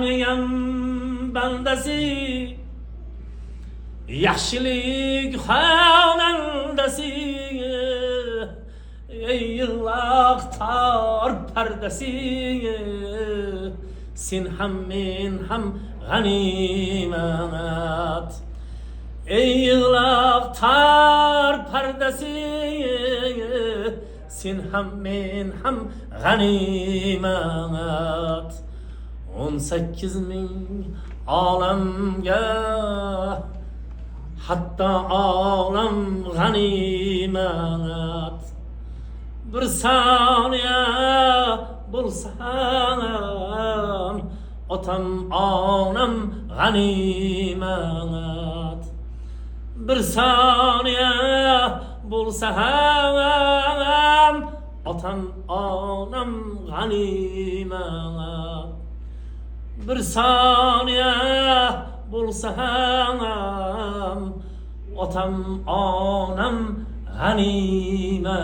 Yan bandasi yaxshilik xonandasi ey yillar tor pardasi sen ham men ham g'animat ey yillar tor pardasi sen ham men ham g'animat 18.000 olamga hatta olam g'animat bir saniye bulsam otam onam g'animat bir saniye bulsam otam onam g'animat bir saniye bulsam otam onam g'animat